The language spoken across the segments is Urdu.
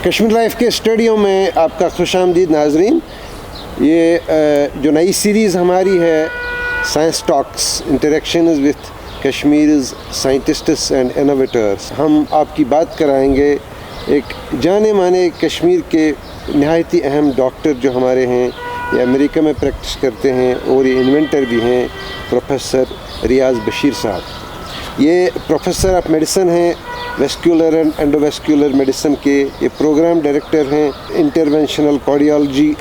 کشمیر لائف کے اسٹوڈیو میں آپ کا خوش آمدید ناظرین. یہ جو نئی سیریز ہماری ہے science talks interactions with Kashmir's scientists and innovators, ہم آپ کی بات کرائیں گے ایک جانے مانے کشمیر کے نہایتی اہم ڈاکٹر جو ہمارے ہیں، یہ امریکہ میں پریکٹس کرتے ہیں اور یہ انوینٹر بھی ہیں، پروفیسر ریاض بشیر صاحب. یہ پروفیسر آف میڈیسن ہیں، ویسکولر اینڈ اینڈوویسکولر میڈیسن کے. یہ پروگرام ڈائریکٹر ہیں انٹرونشنل کارڈیالوجی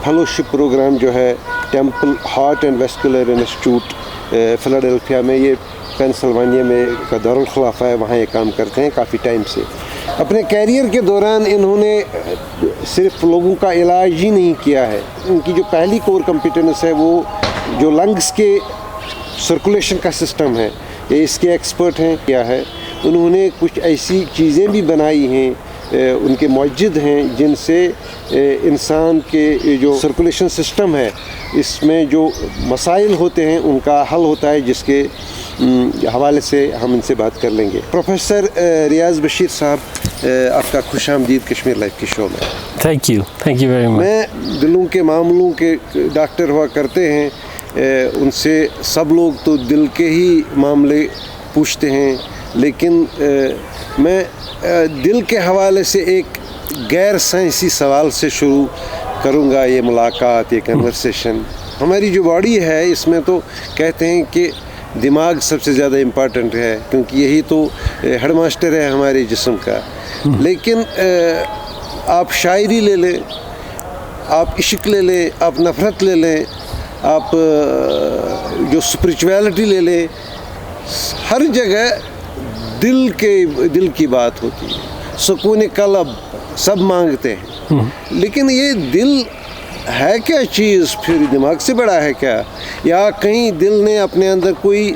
فیلوشپ پروگرام جو ہے temple heart and vascular institute Philadelphia میں. یہ پینسلوانیا میں کا دارالخلافہ ہے، وہاں یہ کام کرتے ہیں کافی ٹائم سے. اپنے کیریئر کے دوران انہوں نے صرف لوگوں کا علاج ہی نہیں کیا ہے، ان کی جو پہلی کور کمپیٹنس ہے وہ جو لنگس کے سرکولیشن کا سسٹم ہے، یہ اس کے ایکسپرٹ ہیں. کیا ہے انہوں نے کچھ ایسی چیزیں بھی بنائی ہیں، ان کے معجد ہیں، جن سے انسان کے جو سرکولیشن سسٹم ہے اس میں جو مسائل ہوتے ہیں ان کا حل ہوتا ہے، جس کے حوالے سے ہم ان سے بات کر لیں گے. پروفیسر ریاض بشیر صاحب، آپ کا خوش آمدید کشمیر لائف کی شو میں. Thank you very much. میں دلوں کے معاملوں کے ڈاکٹر ہوا کرتے ہیں، ان سے سب لوگ تو دل کے ہی معاملے پوچھتے ہیں، لیکن میں دل کے حوالے سے ایک غیر سائنسی سوال سے شروع کروں گا یہ ملاقات، یہ کنورسیشن. ہماری جو باڈی ہے اس میں تو کہتے ہیں کہ دماغ سب سے زیادہ امپارٹنٹ ہے، کیونکہ یہی تو ہیڈ ماسٹر ہے ہمارے جسم کا. لیکن آپ شاعری لے لیں، آپ عشق لے لیں، آپ نفرت لے لیں، آپ جو اسپریچویلٹی لے لیں، ہر جگہ دل کی بات ہوتی ہے. سکون قلب سب مانگتے ہیں، لیکن یہ دل ہے کیا چیز؟ پھر دماغ سے بڑا ہے کیا؟ یا کہیں دل نے اپنے اندر کوئی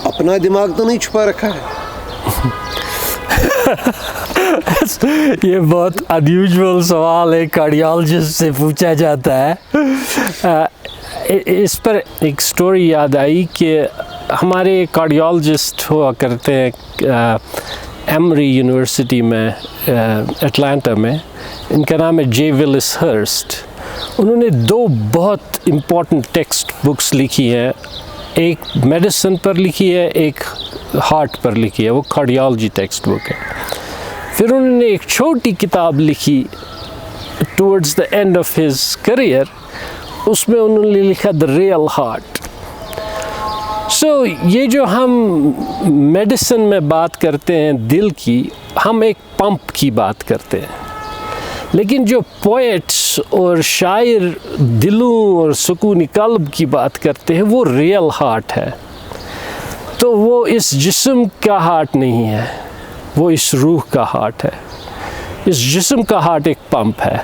اپنا دماغ تو نہیں چھپا رکھا ہے؟ یہ بہت انیوژول سوال ایک کارڈیالوجسٹ سے پوچھا جاتا ہے. اس پر ایک سٹوری یاد آئی کہ ہمارے کارڈیالوجسٹ ہوا کرتے ہیں ایمری یونیورسٹی میں اٹلانٹا میں. ان کا نام ہے جے ولس ہرسٹ. انہوں نے 2 بہت امپورٹنٹ ٹیکسٹ بکس لکھی ہیں، ایک میڈیسن پر لکھی ہے، ایک ہارٹ پر لکھی ہے. وہ کارڈیالوجی ٹیکسٹ بک ہے. پھر انہوں نے ایک چھوٹی کتاب لکھی towards the end of his career, اس میں انہوں نے لکھا دا ریئل ہارٹ. سو یہ جو ہم میڈیسن میں بات کرتے ہیں دل کی، ہم ایک پمپ کی بات کرتے ہیں، لیکن جو پوئٹس اور شاعر دلوں اور سکون قلب کی بات کرتے ہیں وہ ریئل ہارٹ ہے. تو وہ اس جسم کا ہارٹ نہیں ہے، وہ اس روح کا ہارٹ ہے. اس جسم کا ہارٹ ایک پمپ ہے.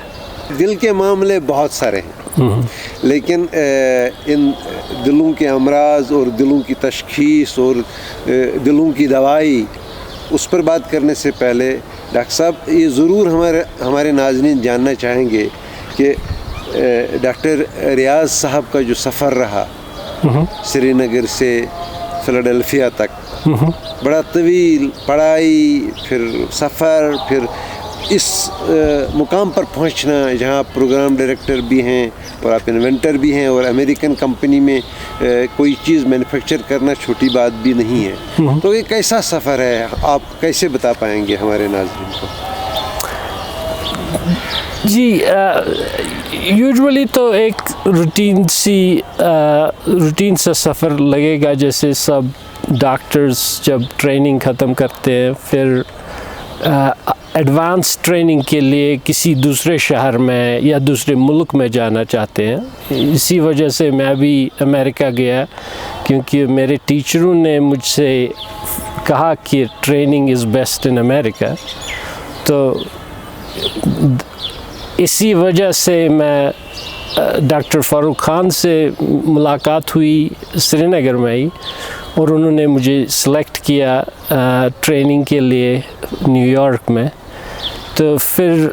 دل کے معاملے بہت سارے ہیں، لیکن ان دلوں کے امراض اور دلوں کی تشخیص اور دلوں کی دوائی، اس پر بات کرنے سے پہلے ڈاکٹر صاحب یہ ضرور ہمارے ناظرین جاننا چاہیں گے کہ ڈاکٹر ریاض صاحب کا جو سفر رہا سری نگر سے فلاڈیلفیا تک، بڑا طویل پڑھائی، پھر سفر، پھر اس مقام پر پہنچنا جہاں آپ پروگرام ڈائریکٹر بھی ہیں اور آپ انوینٹر بھی ہیں، اور امریکن کمپنی میں کوئی چیز مینوفیکچر کرنا چھوٹی بات بھی نہیں ہے. تو یہ کیسا سفر ہے، آپ کیسے بتا پائیں گے ہمارے ناظرین کو؟ جی یوجولی تو ایک روٹین سا سفر لگے گا، جیسے سب ڈاکٹرز جب ٹریننگ ختم کرتے ہیں پھر ایڈوانس ٹریننگ کے لیے کسی دوسرے شہر میں یا دوسرے ملک میں جانا چاہتے ہیں. اسی وجہ سے میں بھی امریکہ گیا، کیونکہ میرے ٹیچروں نے مجھ سے کہا کہ ٹریننگ از بیسٹ ان امریکہ. تو اسی وجہ سے میں ڈاکٹر فاروق خان سے ملاقات ہوئی سری نگر میں ہی، اور انہوں نے مجھے سلیکٹ کیا ٹریننگ کے لیے نیو یارک میں. تو پھر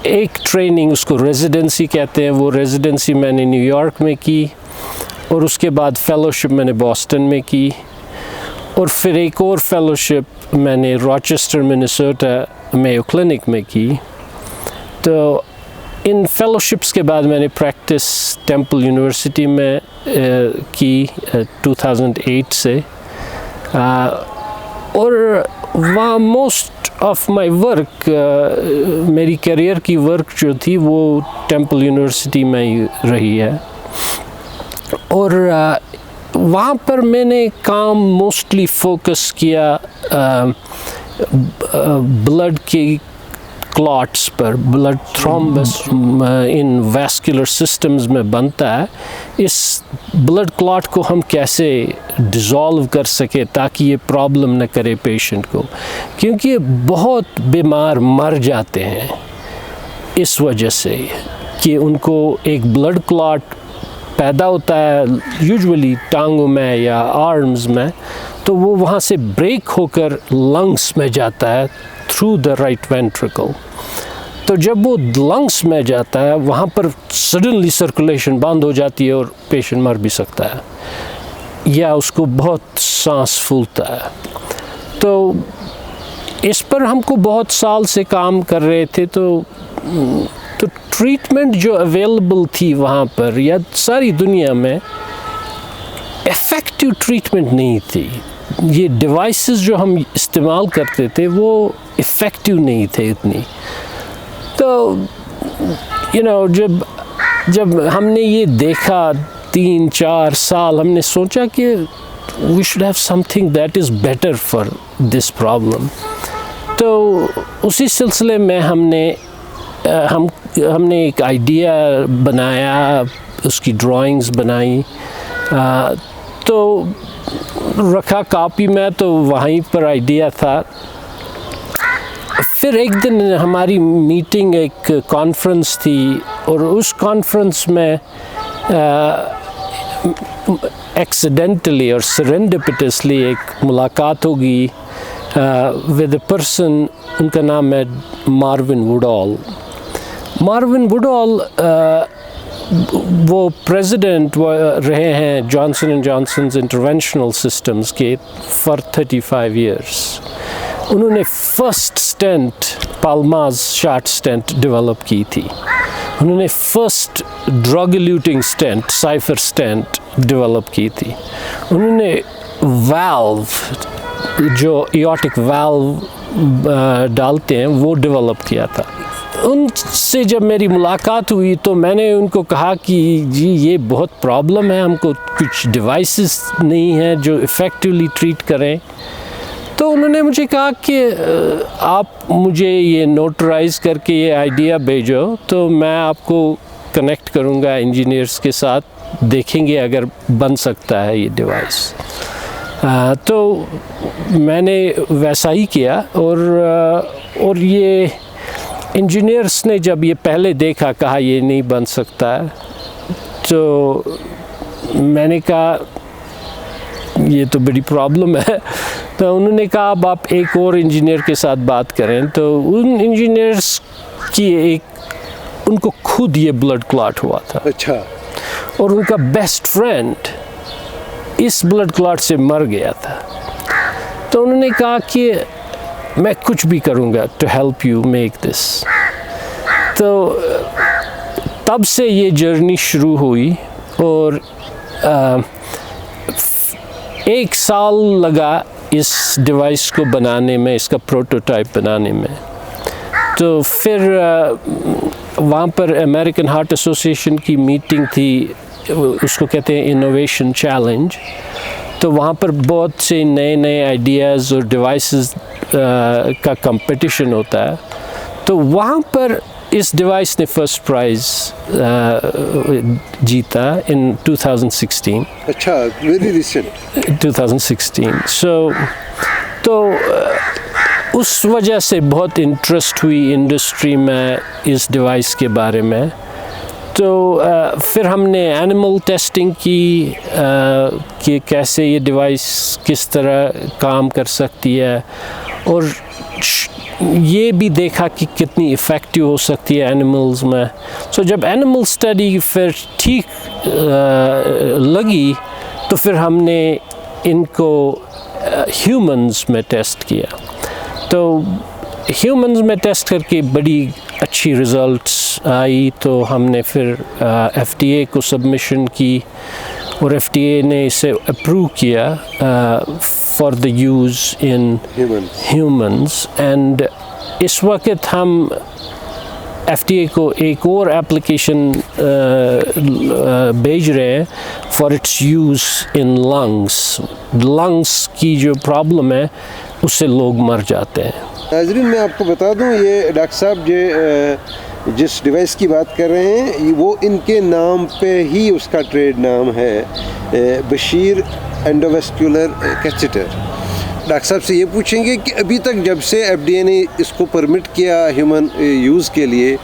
ایک ٹریننگ، اس کو ریزیڈنسی کہتے ہیں، وہ ریزیڈنسی میں نے نیو یارک میں کی، اور اس کے بعد فیلوشپ میں نے بوسٹن میں کی، اور پھر ایک اور فیلوشپ میں نے روچسٹر منیسوٹا میو کلینک میں کی. تو ان فیلوشپس کے بعد میں نے پریکٹس ٹیمپل یونیورسٹی میں کی 2008 سے, اور وہاں موسٹ آف مائی ورک, میری کیریئر کی ورک جو تھی وہ ٹیمپل یونیورسٹی میں ہی رہی ہے. اور وہاں پر میں نے کام موسٹلی فوکس کیا بلڈ کی کلاٹس پر. بلڈ تھرومبس ان ویسکولر سسٹمز میں بنتا ہے, اس بلڈ کلاٹ کو ہم کیسے ڈیزالو کر سکے تاکہ یہ پرابلم نہ کرے پیشنٹ کو, کیونکہ بہت بیمار مر جاتے ہیں اس وجہ سے کہ ان کو ایک بلڈ کلاٹ پیدا ہوتا ہے یوجولی ٹانگوں میں یا آرمز میں, تو وہ وہاں سے بریک ہو کر لنگس میں جاتا ہے تھرو دا رائٹ وینٹریکل. تو جب وہ لنگس میں جاتا ہے وہاں پر سڈنلی سرکولیشن بند ہو جاتی ہے اور پیشنٹ مر بھی سکتا ہے یا اس کو بہت سانس پھولتا ہے. تو اس پر ہم کو بہت سال سے کام کر رہے تھے. تو ٹریٹمنٹ جو اویلیبل تھی وہاں پر یا ساری دنیا میں, ایفیکٹو ٹریٹمنٹ نہیں تھی. یہ ڈیوائسز جو ہم استعمال کرتے تھے وہ ایفیکٹو نہیں تھے اتنی. تو جب ہم نے یہ دیکھا 3-4 سال, ہم نے سوچا کہ we should have something that is better for this problem. تو اسی سلسلے میں ہم نے ایک آئیڈیا بنایا, اس کی ڈرائنگز بنائی, تو رکھا کاپی میں, تو وہیں پر آئیڈیا تھا. پھر ایک دن ہماری میٹنگ, ایک کانفرنس تھی, اور اس کانفرنس میں ایکسیڈنٹلی اور سرنڈپٹسلی ایک ملاقات ہوگی ود اے پرسن, ان کا نام ہے ماروین ووڈال. ماروین ووڈال وہ پریزیڈنٹ رہے ہیں Johnson and Johnson's interventional systems کے فار 35 ایئرس. انہوں نے first stent Palmaz Schatz stent develop کی تھی. انہوں نے first drug eluting stent Cypher stent develop کی تھی. انہوں نے والو جو ایورٹک والو ڈالتے ہیں وہ ڈیولپ کیا تھا. ان سے جب میری ملاقات ہوئی تو میں نے ان کو کہا کہ جی یہ بہت پرابلم ہے, ہم کو کچھ ڈیوائسز نہیں ہیں جو افیکٹولی ٹریٹ کریں. تو انہوں نے مجھے کہا کہ آپ مجھے یہ نوٹرائز کر کے یہ آئیڈیا بھیجو, تو میں آپ کو کنیکٹ کروں گا انجینئرس کے ساتھ, دیکھیں گے اگر بن سکتا ہے یہ ڈیوائس. تو میں نے ویسا ہی کیا, اور یہ انجینئرس نے جب یہ پہلے دیکھا کہا یہ نہیں بن سکتا ہے. تو میں نے کہا یہ تو بڑی پرابلم ہے. تو انہوں نے کہا اب آپ ایک اور انجینئر کے ساتھ بات کریں. تو ان انجینئرس کی ان کو خود یہ بلڈ کلاٹ ہوا تھا. اچھا. اور ان کا بیسٹ فرینڈ اس بلڈ کلاٹ سے مر گیا تھا. تو انہوں نے کہا کہ میں کچھ بھی کروں گا to help you make this. تو تب سے یہ جرنی شروع ہوئی, اور 1 سال لگا اس ڈیوائس کو بنانے میں, اس کا پروٹوٹائپ بنانے میں. تو پھر وہاں پر امریکن ہارٹ ایسوسیشن کی میٹنگ تھی, اس کو کہتے ہیں انوویشن چیلنج. تو وہاں پر بہت سے نئے آئیڈیاز اور ڈیوائسز کا کمپٹیشن ہوتا ہے. تو وہاں پر اس ڈیوائس نے فرسٹ پرائز جیتا ان 2016. اچھا, ویری ریسنٹ 2016. تو اس وجہ سے بہت انٹرسٹ ہوئی انڈسٹری میں اس ڈیوائس کے بارے میں. تو پھر ہم نے اینیمل ٹیسٹنگ کی کہ کیسے یہ ڈیوائس کس طرح کام کر سکتی ہے, اور یہ بھی دیکھا کہ کتنی ایفیکٹو ہو سکتی ہے اینیملز میں. جب اینیمل اسٹڈی پھر ٹھیک لگی تو پھر ہم نے ان کو ہیومنز میں ٹیسٹ کیا. تو ہیومنز میں ٹیسٹ کر کے بڑی اچھی رزلٹس آئی, تو ہم نے پھر ایف ڈی اے کو سبمیشن کی, اور ایف ڈی اے نے اسے اپروو کیا for the use in humans. And اس وقت ہم ایف ڈی اے کو ایک اور ایپلیکیشن بھیج رہے ہیں for its use in lungs. Lungs کی جو پرابلم ہے اس سے لوگ مر جاتے ہیں. ناظرین میں آپ کو بتا دوں, یہ ڈاکٹر صاحب جس ڈیوائس کی بات کر رہے ہیں وہ ان کے نام پہ ہی اس کا ٹریڈ نام ہے, بشیر اینڈوویسکولر کیتھیٹر. ڈاکٹر صاحب سے یہ پوچھیں گے کہ ابھی تک جب سے ایف ڈی اے نے اس کو پرمٹ کیا ہیومن یوز کے لیے,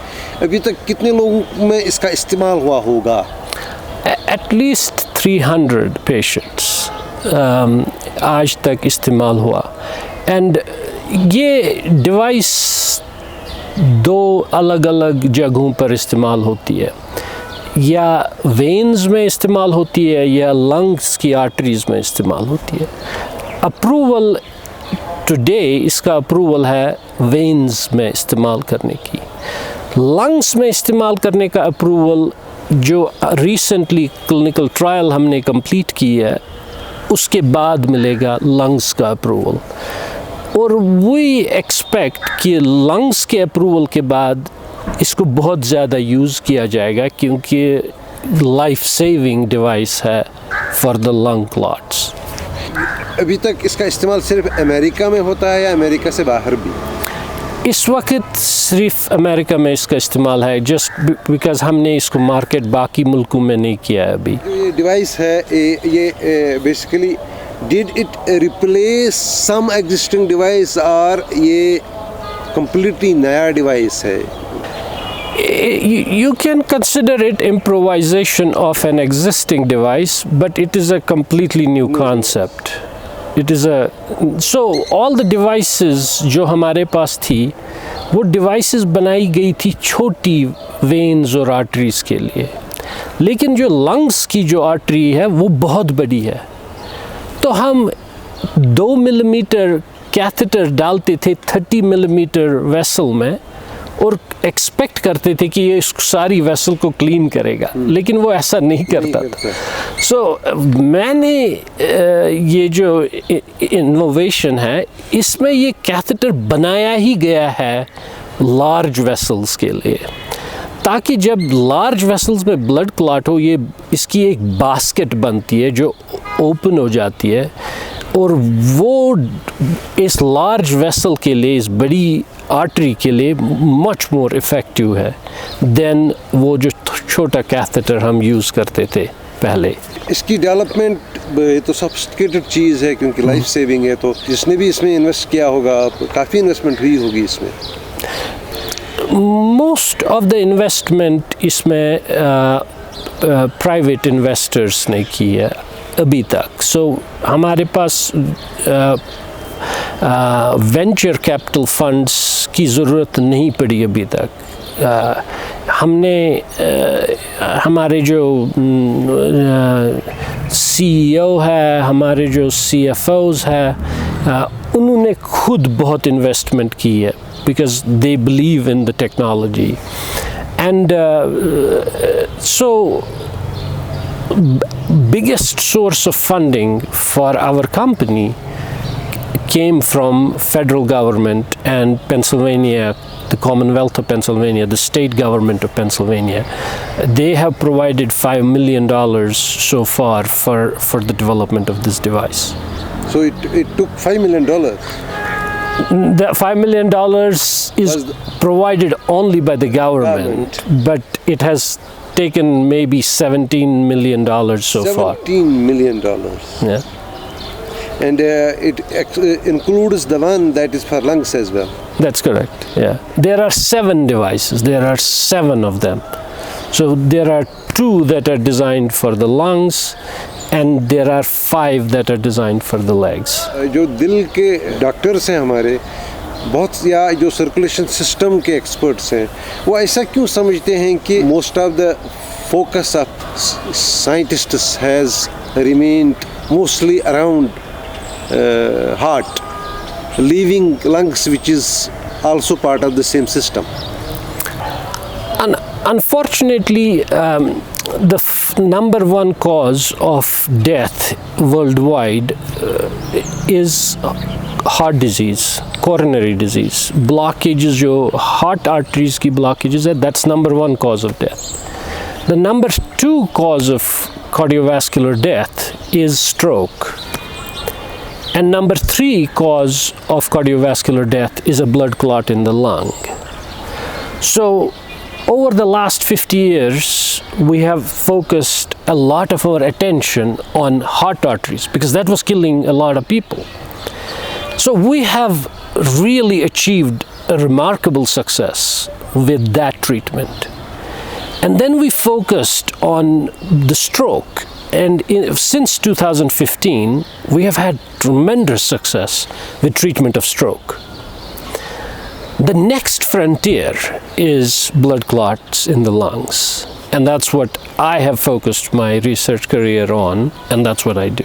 ابھی تک کتنے لوگوں میں اس کا استعمال ہوا ہوگا؟ ایٹ لیسٹ 300 پیشنٹس آج تک استعمال ہوا. اینڈ یہ ڈیوائس دو الگ الگ جگہوں پر استعمال ہوتی ہے, یا وینز میں استعمال ہوتی ہے یا لنگس کی آرٹریز میں استعمال ہوتی ہے. اپروول ٹوڈے اس کا اپروول ہے وینز میں استعمال کرنے کی. لنگس میں استعمال کرنے کا اپروول جو ریسنٹلی کلینکل ٹرائل ہم نے کمپلیٹ کی ہے اس کے بعد ملے گا لنگس کا اپروول. اور وی ایکسپیکٹ کہ لنگس کے اپروول کے بعد اس کو بہت زیادہ یوز کیا جائے گا, کیونکہ لائف سیونگ ڈیوائس ہے فار دا لنگ کلاٹس. ابھی تک اس کا استعمال صرف امریکہ میں ہوتا ہے یا امریکہ سے باہر بھی؟ اس وقت صرف امریکہ میں اس کا استعمال ہے, جسٹ بیکاز ہم نے اس کو مارکیٹ باقی ملکوں میں نہیں کیا ہے ابھی. یہ ڈیوائس ہے یہ basically did it replace some existing device اور یہ کمپلیٹلی نیا ڈیوائس ہے؟ You can consider it improvisation of an existing device, but it is a completely new concept. So all the devices جو ہمارے پاس تھی وہ devices بنائی گئی تھی چھوٹی وینز اور آرٹریز کے لیے, لیکن جو لنگس کی جو آرٹری ہے وہ بہت بڑی ہے. تو ہم 2 ملی میٹر کیتھیٹر ڈالتے تھے 30 ملی میٹر ویسل میں, اور ایکسپیکٹ کرتے تھے کہ یہ اس ساری ویسل کو کلین کرے گا, لیکن وہ ایسا نہیں کرتا تھا. سو میں نے یہ جو انوویشن ہے اس میں یہ کیتھیٹر بنایا ہی گیا ہے لارج ویسلز کے لیے, تاکہ جب لارج ویسلز میں بلڈ کلاٹ ہو یہ اس کی ایک باسکٹ بنتی ہے جو اوپن ہو جاتی ہے, اور وہ اس لارج ویسل کے لیے, اس بڑی آرٹری کے لیے مچ مور افیکٹو ہے دین وہ جو چھوٹا کیتھیٹر ہم یوز کرتے تھے پہلے. اس کی ڈیولپمنٹ تو سفسٹیکیٹڈ چیز ہے کیونکہ لائف سیونگ ہے, تو جس نے بھی اس میں انویسٹ کیا ہوگا کافی انویسٹمنٹ ہوئی ہوگی اس میں. موسٹ آف دا انویسٹمنٹ اس میں پرائیویٹ انویسٹرس نے کی ہے ابھی تک. سو ہمارے پاس وینچر کیپٹل فنڈس کی ضرورت نہیں پڑی ابھی تک. ہم نے ہمارے جو سی ای او ہے, ہمارے جو سی ایف اوز ہے, انہوں نے خود بہت انویسٹمنٹ کی ہے because they believe in the technology. And so biggest source of funding for our company came from federal government and Pennsylvania, the Commonwealth of Pennsylvania, the state government of Pennsylvania. They have provided $5 million so far for the development of this device. So it took $5 million? The $5 million is provided only by the government, but it has taken maybe $17 million so far. $17 million. Yeah. And it includes the one that is for lungs as well. That's correct. Yeah. There are 7 devices. There are 7 of them. So there are 2 that are designed for the lungs, and there are 5 that are designed for the legs. جو دل کے ڈاکٹرس ہیں ہمارے بہت, یا جو سرکولیشن سسٹم کے ایکسپرٹس ہیں, وہ ایسا کیوں سمجھتے ہیں کہ most of the focus of scientists has remained mostly around heart, leaving lungs, which is also part of the same system. Unfortunately, the number one cause of death worldwide is heart disease, coronary disease. Blockages, jo heart arteries ki blockages hai, that's number one cause of death. The number two cause of cardiovascular death is stroke. And number three cause of cardiovascular death is a blood clot in the lung. So over the last 50 years, we have focused a lot of our attention on heart arteries because that was killing a lot of people. So we have really achieved a remarkable success with that treatment. And then we focused on the stroke. And since 2015, we have had tremendous success with treatment of stroke. The next frontier is blood clots in the lungs. And that's what I have focused my research career on, and that's what I do.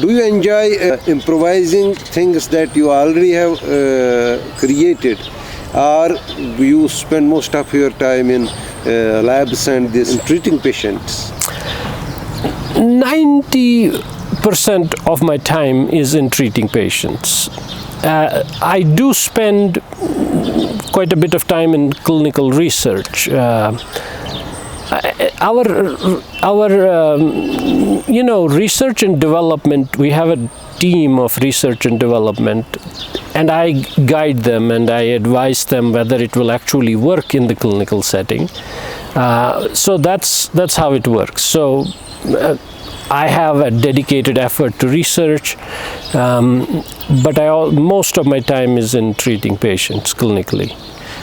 do you enjoy improvising things that you already have created, or you spend most of your time in labs and this in treating patients? 90% of my time is in treating patients. I do spend quite a bit of time in clinical research. Our research and development, we have a team of research and development, and I guide them and I advise them whether it will actually work in the clinical setting. So that's how it works. So I have a dedicated effort to research, but most of my time is in treating patients clinically.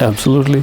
Absolutely.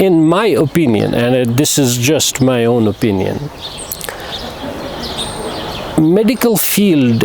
in my opinion, and this is just my own opinion, medical field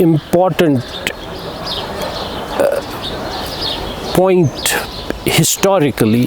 important point historically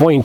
point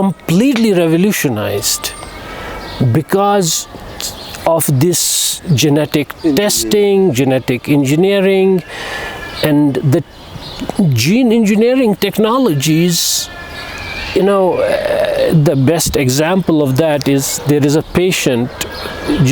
completely revolutionized because of this genetic testing, genetic engineering, and the gene engineering technologies. The best example of that is there is a patient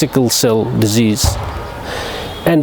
sickle cell disease, and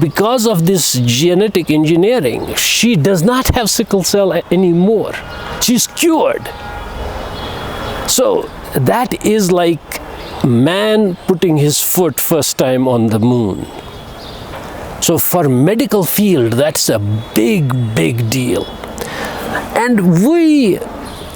because of this genetic engineering she does not have sickle cell anymore. She's cured. So that is like man putting his foot first time on the moon. So for medical field, that's a big deal. And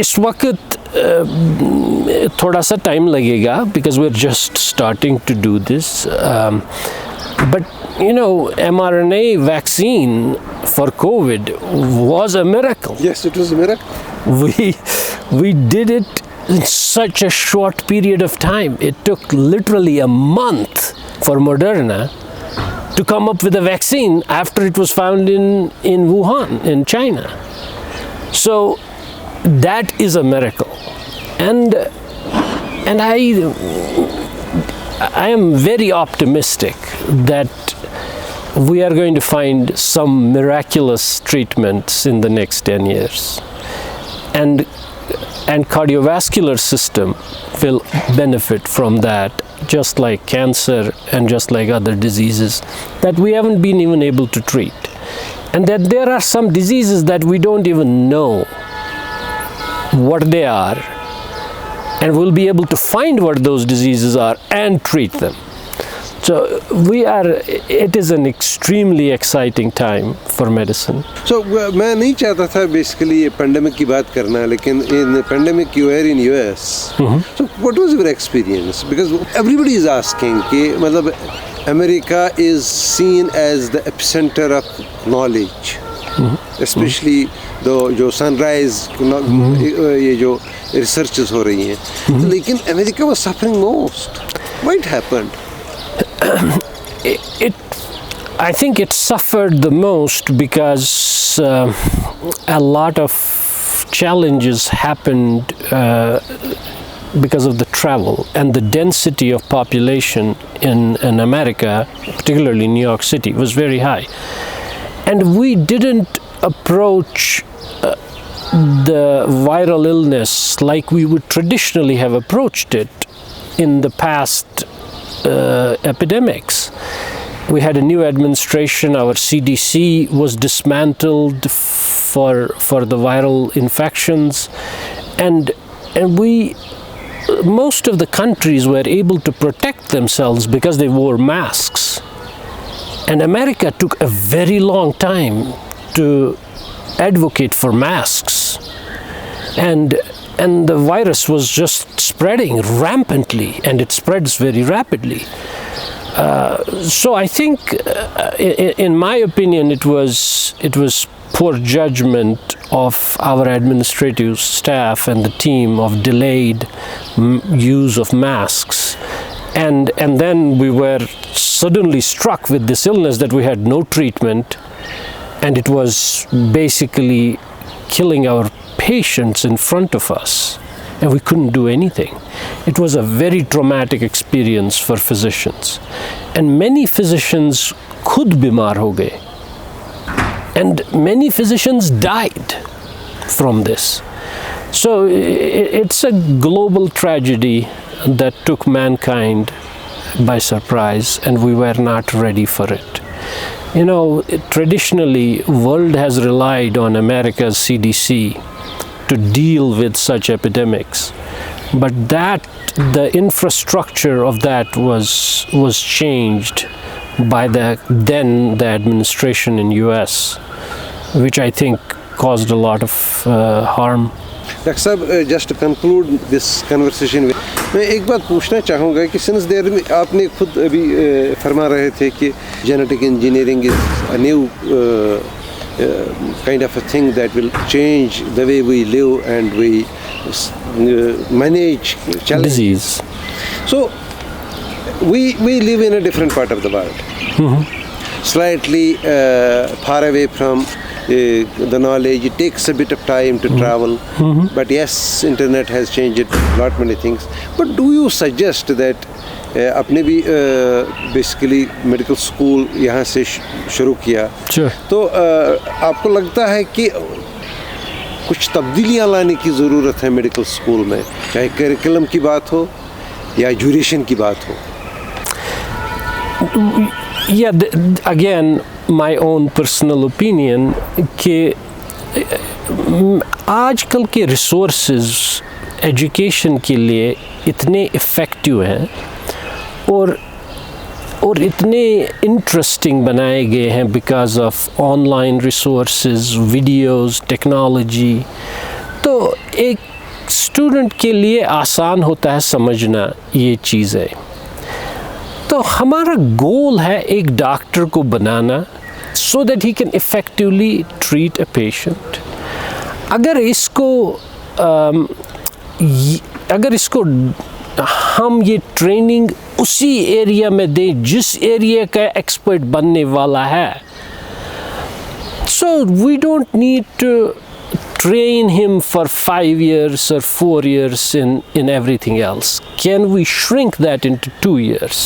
اس وقت تھوڑا سا ٹائم لگے گا because we are just starting to do this but mRNA vaccine for COVID was a miracle. Yes, it was a miracle. We did it in such a short period of time. It took literally a month for Moderna to come up with a vaccine after it was found in Wuhan, in China. So that is a miracle. And I am very optimistic that we are going to find some miraculous treatments in the next 10 years. And cardiovascular system will benefit from that, just like cancer and just like other diseases that we haven't been even able to treat. And that there are some diseases that we don't even know what they are, and we'll be able to find what those diseases are and treat them. So it is an extremely exciting time for medicine. So میں نہیں چاہتا تھا بیسیکلی یہ پینڈیمک کی بات کرنا, لیکن in the pandemic you were in US. So what was your experience? Because everybody is asking کہ مطلب America is seen as the epicenter of knowledge, especially جو سن رائز یہ جو ریسرچز ہو رہی ہیں, لیکن امریکہ was suffering most. Why it happened? I think it suffered the most because a lot of challenges happened because of the travel and the density of population in America, particularly New York City, was very high. And we didn't approach the viral illness like we would traditionally have approached it in the past epidemics. We had a new administration. Our CDC was dismantled for the viral infections, and most of the countries were able to protect themselves because they wore masks. And America took a very long time to advocate for masks, and the virus was just spreading rampantly, and it spreads very rapidly. So I think, in my opinion, it was poor judgment of our administrative staff and the team of delayed use of masks. And then we were suddenly struck with this illness that we had no treatment, and it was basically killing our patients in front of us, and we couldn't do anything. It was a very traumatic experience for physicians, and many physicians khud bimar ho gaye, and many physicians died from this. So it's a global tragedy that took mankind by surprise, and we were not ready for it. Traditionally, world has relied on America's CDC to deal with such epidemics, but the infrastructure of that was changed by the administration in US, which I think caused a lot of harm. Doctor صاحب, just to conclude this conversation, میں ایک بات پوچھنا چاہوں گا کہ سنس دیر میں آپ نے خود ابھی فرما رہے تھے کہ genetic engineering is a new kind of a thing that will change the way we live and we manage disease. So we live in a different part of the world, slightly far away from the knowledge. It takes a bit of time to travel, but yes, internet has changed lot many things. But do you suggest that آپ نے بھی بیسیکلی میڈیکل اسکول یہاں سے شروع کیا, تو آپ کو لگتا ہے کہ کچھ تبدیلیاں لانے کی ضرورت ہے میڈیکل اسکول میں, چاہے کریکولم کی بات ہو یا ڈیوریشن کی بات ہو؟ Again my own personal opinion کہ آج کل کے ریسورسز ایجوکیشن کے لیے اتنے افیکٹو ہیں اور اتنے انٹرسٹنگ بنائے گئے ہیں because of on line resources, videos, technology, تو ایک اسٹوڈنٹ کے لیے آسان ہوتا ہے سمجھنا یہ چیزیں. تو ہمارا گول ہے ایک ڈاکٹر کو بنانا so that he can effectively treat a patient. اگر اس کو ہم یہ ٹریننگ اسی ایریا میں دیں جس ایریا کا ایکسپرٹ بننے والا ہے, so we don't need to train him for 5 years or 4 years in everything else. Can we shrink that into 2 years?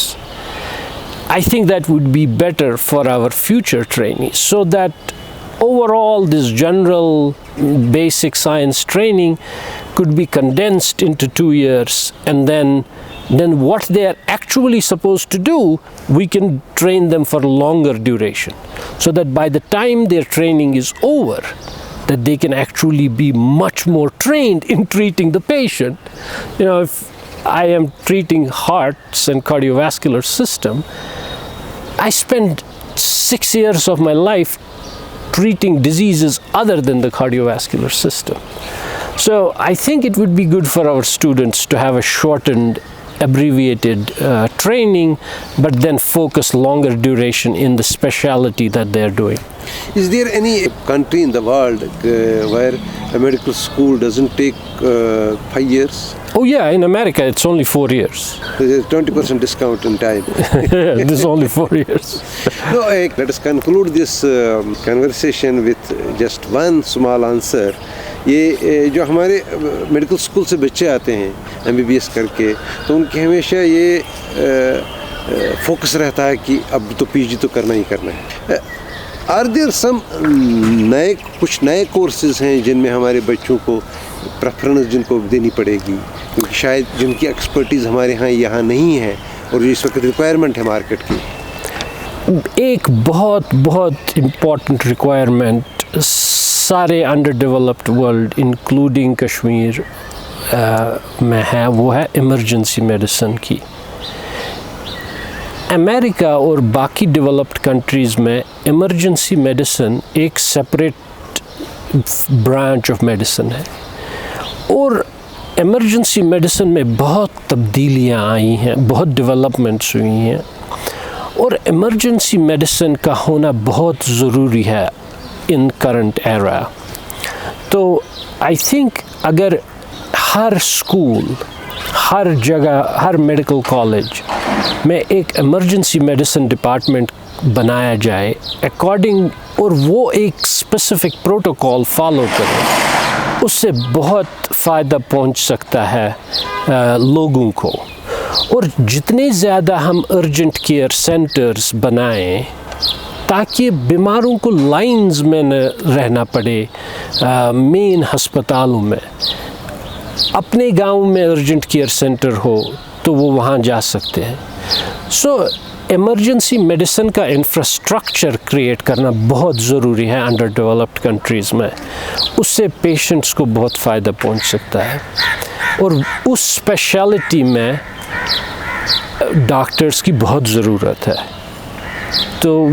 I think that would be better for our future trainees, so that overall this general basic science training could be condensed into 2 years, and then what they are actually supposed to do, we can train them for longer duration, so that by the time their training is over, that they can actually be much more trained in treating the patient. If I am treating hearts and cardiovascular system, I spent 6 years of my life treating diseases other than the cardiovascular system. So I think it would be good for our students to have a shortened, abbreviated training, but then focus longer duration in the specialty that they are doing. Is there any country in the world where a medical school doesn't take 5 years? Oh yeah, in America it's only 4 years. There's a 20% discount in time. This is only 4 years. No, let us conclude this conversation with just one small answer. یہ جو ہمارے میڈیکل اسکول سے بچے آتے ہیں MBBS کر کے, تو ان کے ہمیشہ یہ فوکس رہتا ہے کہ اب تو PG تو کرنا ہی کرنا ہے. آر دیر سم کچھ نئے کورسز ہیں جن میں ہمارے بچوں کو پریفرنس جن کو دینی پڑے گی, کیونکہ شاید جن کی ایکسپرٹیز ہمارے یہاں نہیں ہے اور اس وقت ریکوائرمنٹ ہے مارکیٹ کی؟ ایک بہت بہت امپورٹنٹ ریکوائرمنٹ سارے under developed world including Kashmir میں ہے, وہ ہے ایمرجنسی میڈیسن کی. امریکہ اور باقی ڈیولپڈ کنٹریز میں ایمرجنسی میڈیسن ایک سپریٹ برانچ آف میڈیسن ہے, اور ایمرجنسی میڈیسن میں بہت تبدیلیاں آئی ہیں, بہت ڈیولپمنٹس ہوئی ہیں, اور ایمرجنسی میڈیسن کا ہونا بہت ضروری ہے ان کرنٹ ایرا. تو آئی تھنک اگر ہر اسکول, ہر جگہ, ہر میڈیکل کالج میں ایک ایمرجنسی میڈیسن ڈپارٹمنٹ بنایا جائے اکارڈنگ, اور وہ ایک اسپیسیفک پروٹوکول فالو کرے, اس سے بہت فائدہ پہنچ سکتا ہے لوگوں کو. اور جتنے زیادہ ہم ارجنٹ کیئر سینٹرز بنائیں تاکہ بیماروں کو لائنز میں نہ رہنا پڑے مین ہسپتالوں میں, اپنے گاؤں میں ارجنٹ کیئر سینٹر ہو تو وہ وہاں جا سکتے ہیں. سو ایمرجنسی میڈیسن کا انفراسٹرکچر کریٹ کرنا بہت ضروری ہے انڈر ڈیولپڈ کنٹریز میں, اس سے پیشنٹس کو بہت فائدہ پہنچ سکتا ہے, اور اس اسپیشلٹی میں ڈاکٹرز کی بہت ضرورت ہے. تو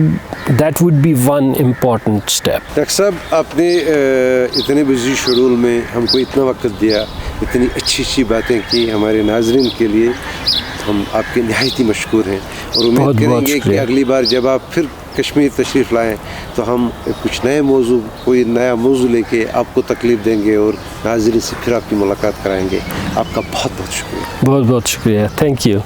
that would be one important step. Doctor صاحب, آپ نے اتنے بزی شیڈول میں ہم کو اتنا وقت دیا, اتنی اچھی باتیں کی ہمارے ناظرین کے لیے, ہم آپ کے نہایت ہی مشکور ہیں, اور امید کریں گے کہ اگلی بار جب آپ پھر کشمیر تشریف لائیں تو ہم کچھ نئے موضوع, کوئی نیا موضوع لے کے آپ کو تکلیف دیں گے اور ناظرین سے پھر آپ کی ملاقات کرائیں گے. آپ کا بہت بہت شکریہ. بہت بہت شکریہ. Thank you.